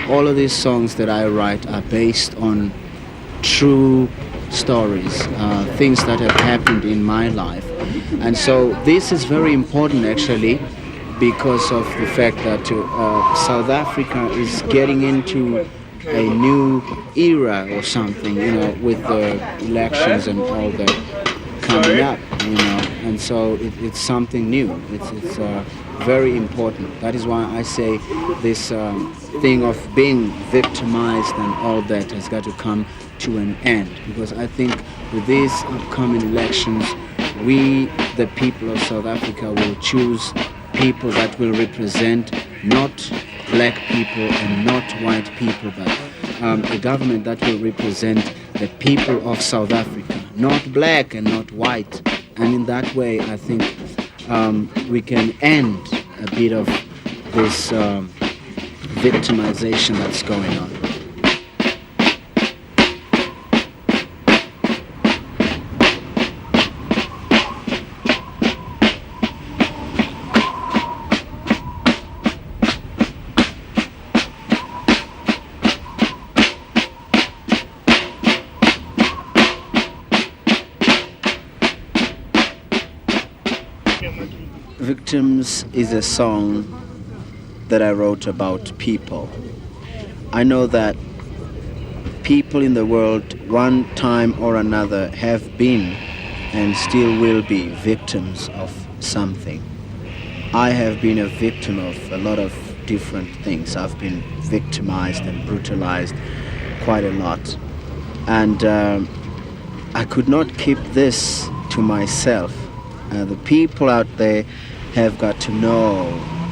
all of these songs that I write are based on true stories, things that have happened in my life. And so this is very important actually because of the fact that South Africa is getting into a new era or something, with the elections and all that coming up, and so it's something new. It's very important. That is why I say this thing of being victimized and all that has got to come to an end, because I think with these upcoming elections, we, the people of South Africa, will choose people that will represent not black people and not white people, but a government that will represent the people of South Africa, not black and not white. And in that way, I think we can end a bit of this victimization that's going on. Victims is a song that I wrote about people. I know that people in the world, one time or another, have been and still will be victims of something. I have been a victim of a lot of different things. I've been victimized and brutalized quite a lot. And I could not keep this to myself. The people out there have got to know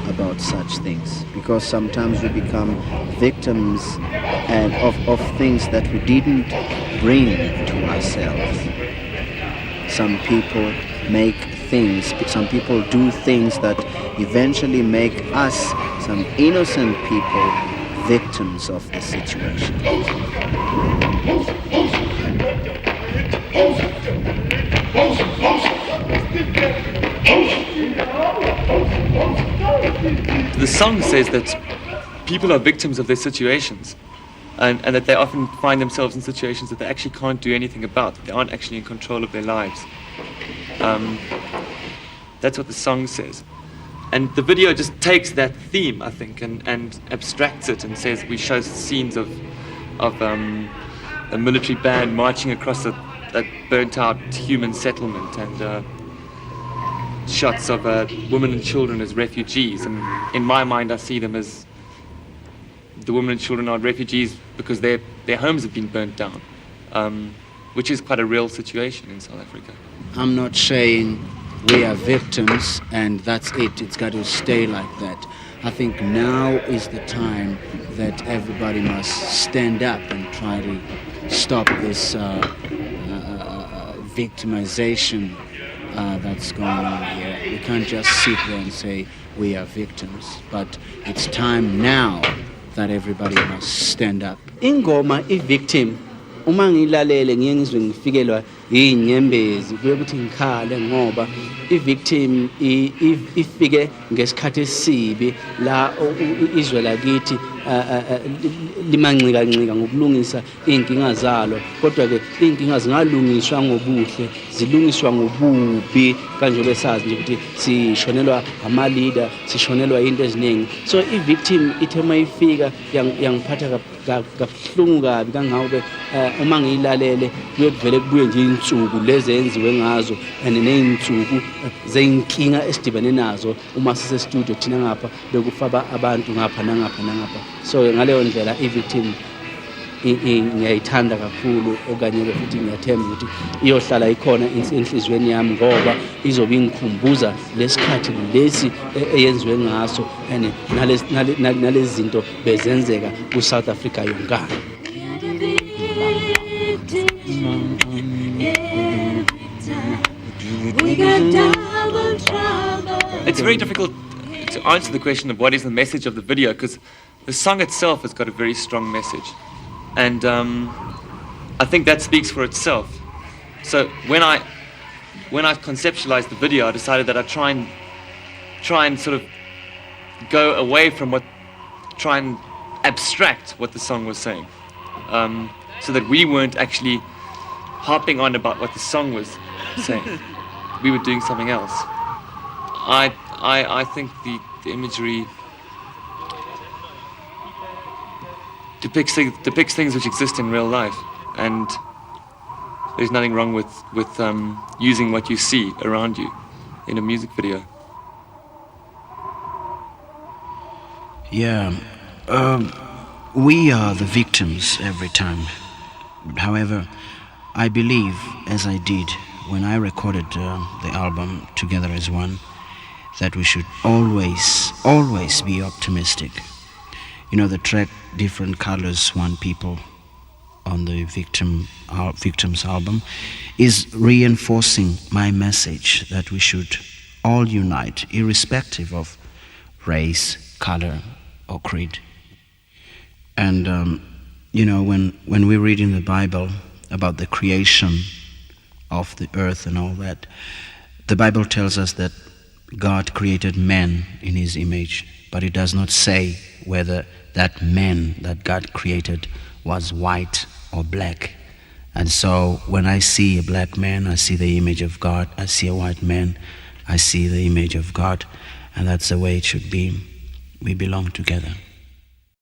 about such things, because sometimes we become victims and of things that we didn't bring to ourselves. Some people make things, some people do things that eventually make us, some innocent people, victims of the situation. The song says that people are victims of their situations, and that they often find themselves in situations that they actually can't do anything about. They aren't actually in control of their lives. That's what the song says. And the video just takes that theme, I think, and abstracts it and says, we show scenes of a military band marching across a burnt out human settlement, and shots of women and children as refugees. And in my mind, I see them as the women and children are refugees because their homes have been burnt down, which is quite a real situation in South Africa. I'm not saying we are victims and that's it. It's got to stay like that. I think now is the time that everybody must stand up and try to stop this victimization that's going on here. We can't just sit there and say we are victims, but it's time now that everybody must stand up. Ingoma i-victim, uma ngilalele ngiye ngizwe ngifikelwa inyembezi kuye ukuthi ngikhale ngoba i-victim ifike ngesikhathi esibi la izwe lakithi limancika ngokulungisa inkinga zalo, kodwa ke inkinga zingalungiswa ngobuhle, zilungiswa ngobubi kanje besazi nje ukuthi sishonelwa ama leader, sishonelwa into eziningi. So i-victim ithe mayifika yangiphatha kabuhlungu kabi kangabe uma ngiyilalele kuyevele kubuye nje insuku lezenziwe ngazo and neinsuku zeyinkinga esidibene nazo uma sise studio thina ngapha bekufaba abantu ngapha nangapha. So ngaleyo ndlela i-victim ngiyayithanda kakhulu, okanye futhi ngiyathemba ukuthi iyohlala ikhona enhlizweni yami ngoba izobe ingikhumbuza lesikhathi lesi eyenziwe ngaso and nalezi zinto bezenzeka ku-South Africa yonkana. It's very difficult to answer the question of what is the message of the video, because the song itself has got a very strong message, and I think that speaks for itself. So when I conceptualized the video, I decided that I'd try and sort of go away from try and abstract what the song was saying, so that we weren't actually harping on about what the song was saying. We were doing something else. I think the imagery depicts things which exist in real life, and there's nothing wrong with using what you see around you in a music video. Yeah, we are the victims every time. However, I believe, as I did when I recorded the album Together as One, that we should always be optimistic. You know, the track Different Colors, One People on the Victims album is reinforcing my message that we should all unite, irrespective of race, color, or creed. And you know, when we read in the Bible about the creation of the earth and all that, the Bible tells us that God created man in his image, but it does not say whether that man that God created was white or black. And so when I see a black man, I see the image of God. I see a white man, I see the image of God. And that's the way it should be. We belong together.